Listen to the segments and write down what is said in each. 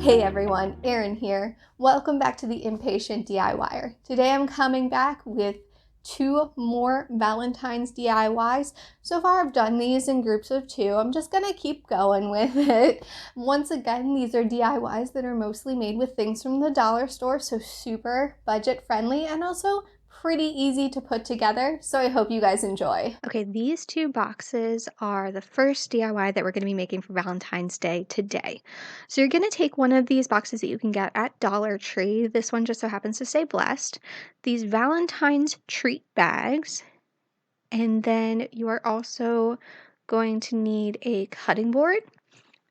Hey everyone, Erin here. Welcome back to the Impatient DIYer. Today I'm coming back with 2 more Valentine's DIYs. So far I've done these in groups of 2. I'm just gonna keep going with it. Once again, these are DIYs that are mostly made with things from the dollar store, so super budget friendly and also pretty easy to put together, so I hope you guys enjoy. Okay, these 2 boxes are the first DIY that we're going to be making for Valentine's Day today. So you're going to take one of these boxes that you can get at Dollar Tree. This one just so happens to say blessed. These Valentine's treat bags. And then you are also going to need a cutting board,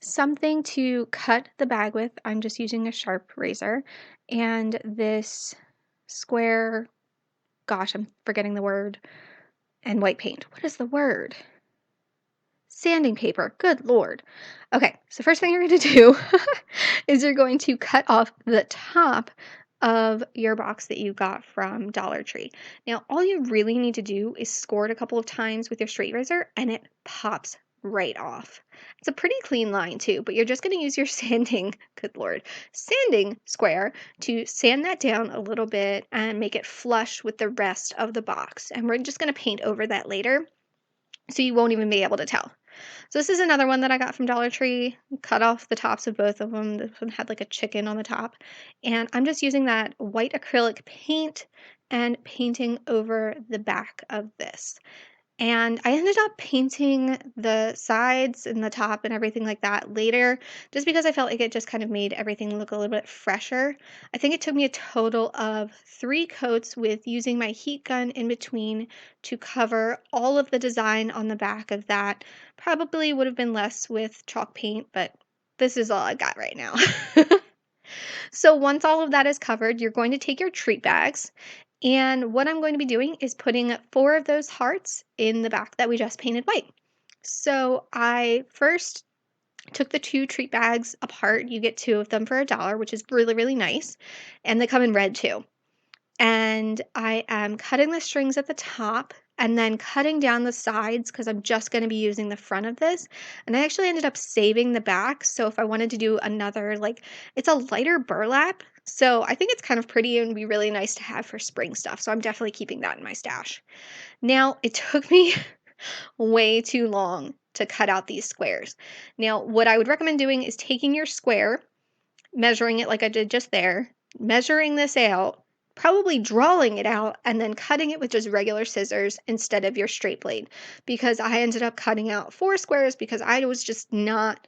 something to cut the bag with. I'm just using a sharp razor. And this square, gosh, I'm forgetting the word, and white paint. What is the word? Sanding paper. Good Lord. Okay, so first thing you're going to do is you're going to cut off the top of your box that you got from Dollar Tree. Now, all you really need to do is score it a couple of times with your straight razor and it pops right off. It's a pretty clean line too, but you're just going to use your sanding, good Lord, sanding square to sand that down a little bit and make it flush with the rest of the box. And we're just going to paint over that later, so you won't even be able to tell. So this is another one that I got from Dollar Tree. Cut off the tops of both of them. This one had like a chicken on the top. And I'm just using that white acrylic paint and painting over the back of this. And I ended up painting the sides and the top and everything like that later, just because I felt like it just kind of made everything look a little bit fresher. I think it took me a total of 3 coats with using my heat gun in between to cover all of the design on the back of that. Probably would have been less with chalk paint, but this is all I got right now. So once all of that is covered, you're going to take your treat bags, and what I'm going to be doing is putting 4 of those hearts in the back that we just painted white. So I first took the 2 treat bags apart. You get 2 of them for $1, which is really, really nice, and they come in red too. And I am cutting the strings at the top and then cutting down the sides because I'm just going to be using the front of this. And I actually ended up saving the back. So if I wanted to do another, like, it's a lighter burlap. So I think it's kind of pretty and would be really nice to have for spring stuff. So I'm definitely keeping that in my stash. Now, it took me way too long to cut out these squares. Now, what I would recommend doing is taking your square, measuring it like I did just there, measuring this out, probably drawing it out, and then cutting it with just regular scissors instead of your straight blade, because I ended up cutting out 4 squares because I was just not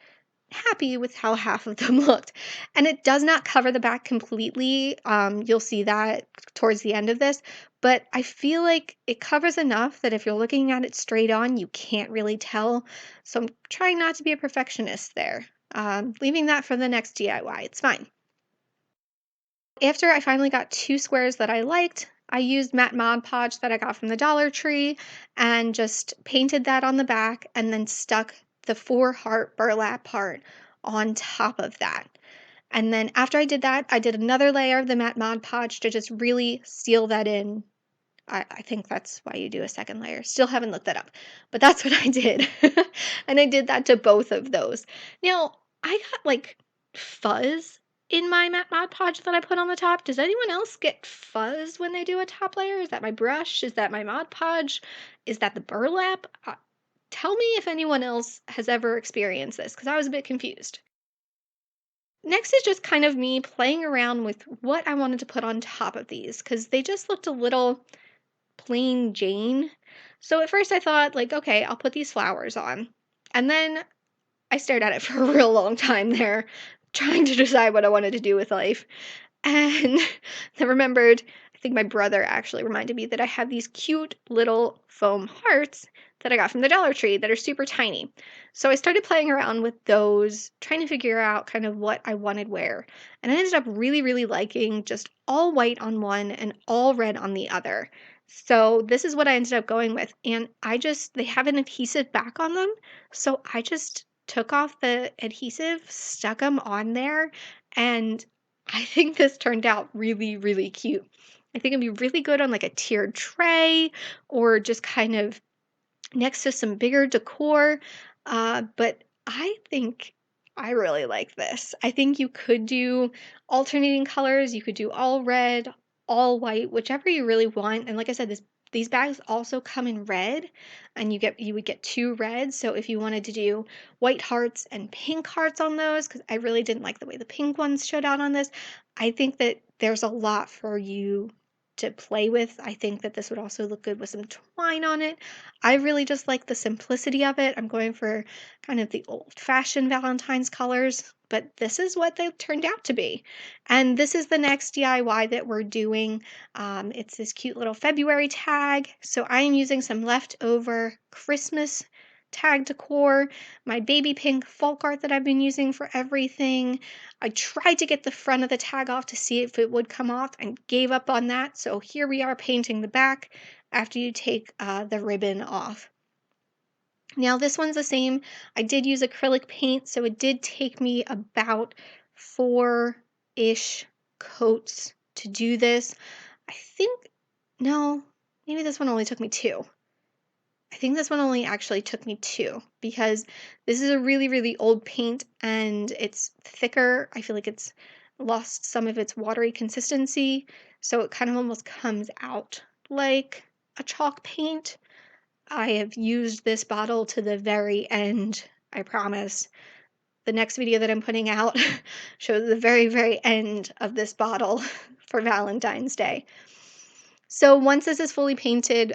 happy with how half of them looked. And it does not cover the back completely. You'll see that towards the end of this, but I feel like it covers enough that if you're looking at it straight on, you can't really tell. So I'm trying not to be a perfectionist there. Leaving that for the next DIY. It's fine. After I finally got 2 squares that I liked, I used matte Mod Podge that I got from the Dollar Tree and just painted that on the back and then stuck the 4 heart burlap part on top of that. And then after I did that, I did another layer of the matte Mod Podge to just really seal that in. I think that's why you do a second layer. Still haven't looked that up, but that's what I did. And I did that to both of those. Now, I got like fuzz in my matte Mod Podge that I put on the top. Does anyone else get fuzz when they do a top layer? Is that my brush? Is that my Mod Podge? Is that the burlap? Tell me if anyone else has ever experienced this, because I was a bit confused. Next is just kind of me playing around with what I wanted to put on top of these, because they just looked a little plain Jane. So at first I thought, like, okay, I'll put these flowers on. And then I stared at it for a real long time there, trying to decide what I wanted to do with life. And I remembered, I think my brother actually reminded me that I have these cute little foam hearts that I got from the Dollar Tree that are super tiny. So I started playing around with those, trying to figure out kind of what I wanted where. And I ended up really, really liking just all white on one and all red on the other. So this is what I ended up going with. And they have an adhesive back on them. So I just took off the adhesive, stuck them on there, and I think this turned out really, really cute. I think it'd be really good on like a tiered tray or just kind of next to some bigger decor. but I think I really like this. I think you could do alternating colors. You could do all red, all white, whichever you really want. And like I said, these bags also come in red, and you would get 2 reds. So if you wanted to do white hearts and pink hearts on those, because I really didn't like the way the pink ones showed out on this, I think that there's a lot for you to play with. I think that this would also look good with some twine on it. I really just like the simplicity of it. I'm going for kind of the old-fashioned Valentine's colors, but this is what they turned out to be. And this is the next DIY that we're doing. It's this cute little February tag. So I am using some leftover Christmas tag decor, my baby pink folk art that I've been using for everything. I tried to get the front of the tag off to see if it would come off and gave up on that. So here we are painting the back after you take the ribbon off. Now this one's the same. I did use acrylic paint, so it did take me about 4-ish coats to do this. I think, no, maybe this one only took me 2. I think this one only actually took me 2 because this is a really, really old paint and it's thicker. I feel like it's lost some of its watery consistency, so it kind of almost comes out like a chalk paint. I have used this bottle to the very end, I promise. The next video that I'm putting out shows the very, very end of this bottle for Valentine's Day. So once this is fully painted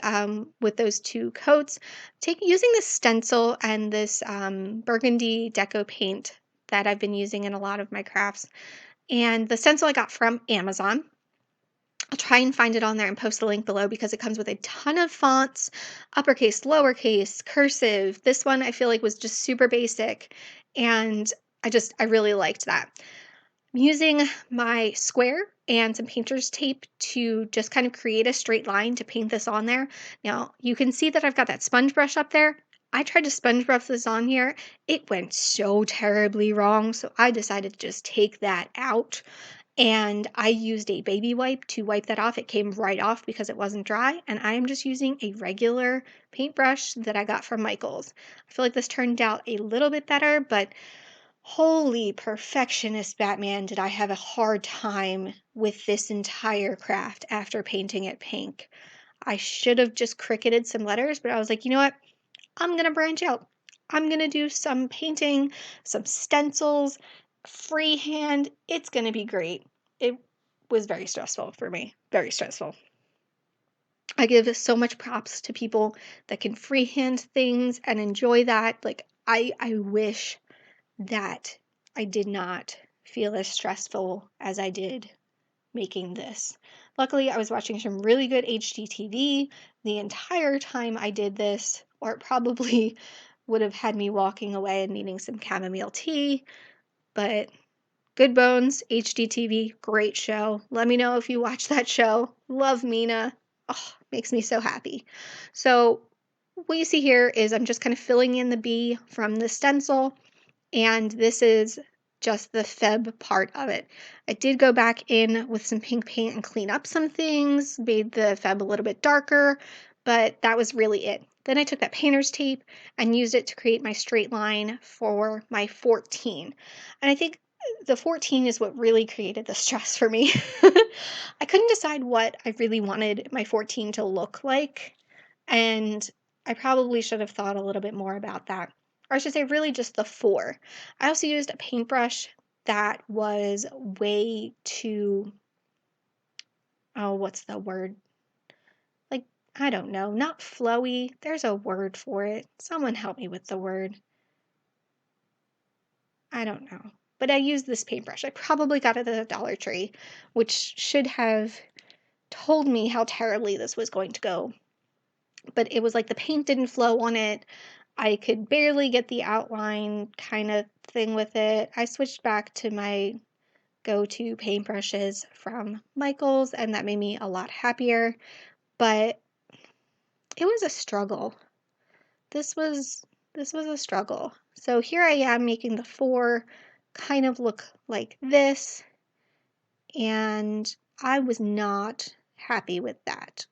with those 2 coats, using this stencil and this burgundy deco paint that I've been using in a lot of my crafts. And the stencil I got from Amazon. I'll try and find it on there and post the link below because it comes with a ton of fonts, uppercase, lowercase, cursive. This one I feel like was just super basic, and I really liked that. I'm using my square and some painter's tape to just kind of create a straight line to paint this on there. Now you can see that I've got that sponge brush up there. I tried to sponge brush this on here. It went so terribly wrong, so I decided to just take that out. And I used a baby wipe to wipe that off. It came right off because it wasn't dry. And I am just using a regular paintbrush that I got from Michael's. I feel like this turned out a little bit better, but holy perfectionist Batman, did I have a hard time with this entire craft after painting it pink. I should have just cricketed some letters, but I was like, you know what? I'm going to branch out. I'm going to do some painting, some stencils, freehand. It's going to be great. It was very stressful for me. Very stressful. I give so much props to people that can freehand things and enjoy that. Like, I wish that I did not feel as stressful as I did making this. Luckily, I was watching some really good HGTV the entire time I did this, or it probably would have had me walking away and needing some chamomile tea, but Good Bones, HGTV, great show. Let me know if you watch that show. Love Mina. Oh, makes me so happy. So what you see here is I'm just kind of filling in the bee from the stencil, and this is just the Feb part of it. I did go back in with some pink paint and clean up some things, made the Feb a little bit darker, but that was really it. Then I took that painter's tape and used it to create my straight line for my 14. And I think the 14 is what really created the stress for me. I couldn't decide what I really wanted my 14 to look like, and I probably should have thought a little bit more about that. Or I should say really just the 4. I also used a paintbrush that was way too, oh, what's the word? Like, I don't know, not flowy. There's a word for it. Someone help me with the word. I don't know. But I used this paintbrush. I probably got it at a Dollar Tree, which should have told me how terribly this was going to go. But it was like the paint didn't flow on it. I could barely get the outline kind of thing with it. I switched back to my go-to paintbrushes from Michael's, and that made me a lot happier. But it was a struggle. This was a struggle. So here I am making the 4 kind of look like this, and I was not happy with that.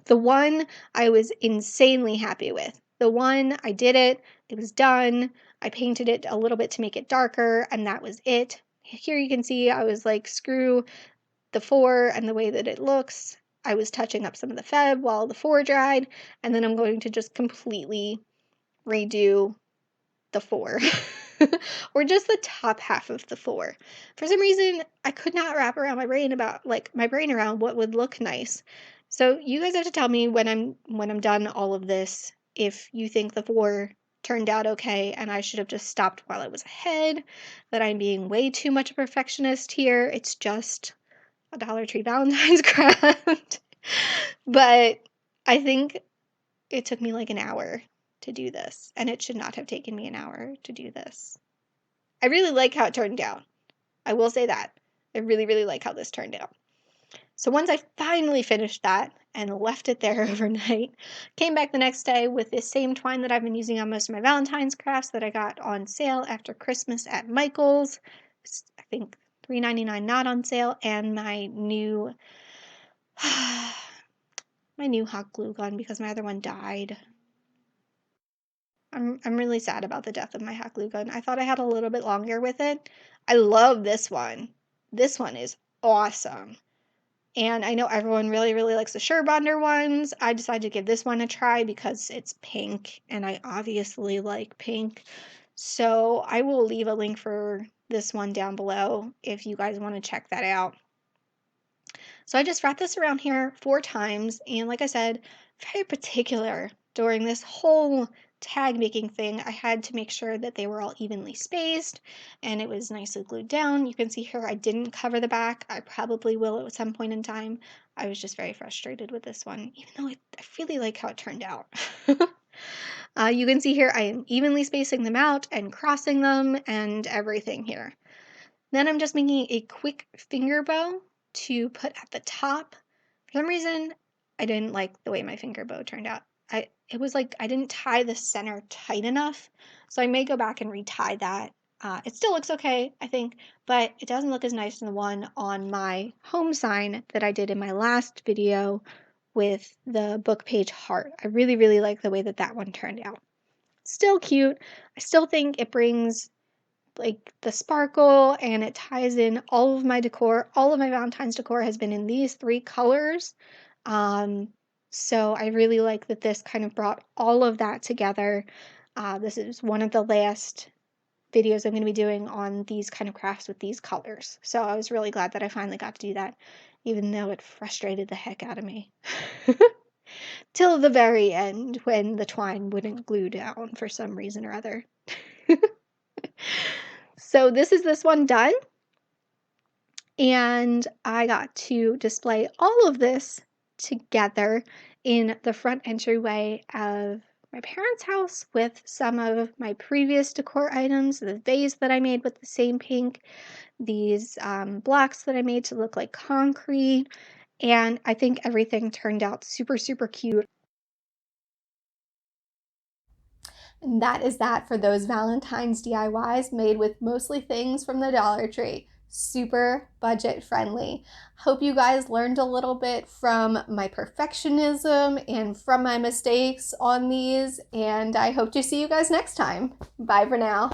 The 1 I was insanely happy with. The one, I did it, it was done. I painted it a little bit to make it darker, and that was it. Here you can see I was like, screw the 4 and the way that it looks. I was touching up some of the feb while the 4 dried, and then I'm going to just completely redo the 4 or just the top half of the 4. For some reason, I could not wrap around my brain around what would look nice. So you guys have to tell me when I'm done all of this, if you think the 4 turned out okay and I should have just stopped while I was ahead, that I'm being way too much a perfectionist here. It's just a Dollar Tree Valentine's craft. But I think it took me like an hour to do this, and it should not have taken me an hour to do this. I really like how it turned out. I will say that. I really, really like how this turned out. So once I finally finished that and left it there overnight, came back the next day with this same twine that I've been using on most of my Valentine's crafts that I got on sale after Christmas at Michael's. It's, I think, $3.99 not on sale, and my new hot glue gun because my other one died. I'm really sad about the death of my hot glue gun. I thought I had a little bit longer with it. I love this one. This one is awesome. And I know everyone really, really likes the Surebonder ones. I decided to give this one a try because it's pink, and I obviously like pink. So I will leave a link for this one down below if you guys want to check that out. So I just wrapped this around here 4 times, and like I said, very particular during this whole tag making thing. I had to make sure that they were all evenly spaced and it was nicely glued down. You can see here I didn't cover the back. I probably will at some point in time. I was just very frustrated with this one, even though I really like how it turned out. You can see here I am evenly spacing them out and crossing them and everything here. Then I'm just making a quick finger bow to put at the top. For some reason, I didn't like the way my finger bow turned out. It was like I didn't tie the center tight enough, so I may go back and retie that. It still looks okay, I think, but it doesn't look as nice as the one on my home sign that I did in my last video with the book page heart. I really, really like the way that that one turned out. Still cute. I still think it brings like the sparkle, and it ties in all of my decor. All of my Valentine's decor has been in these 3 colors. So I really like that this kind of brought all of that together. This is one of the last videos I'm going to be doing on these kind of crafts with these colors. So I was really glad that I finally got to do that, even though it frustrated the heck out of me. Till the very end when the twine wouldn't glue down for some reason or other. So this is this one done, and I got to display all of this together in the front entryway of my parents' house with some of my previous decor items, the vase that I made with the same pink, these blocks that I made to look like concrete, and I think everything turned out super, super cute. And that is that for those Valentine's DIYs made with mostly things from the Dollar Tree. Super budget friendly. Hope you guys learned a little bit from my perfectionism and from my mistakes on these, and I hope to see you guys next time. Bye for now.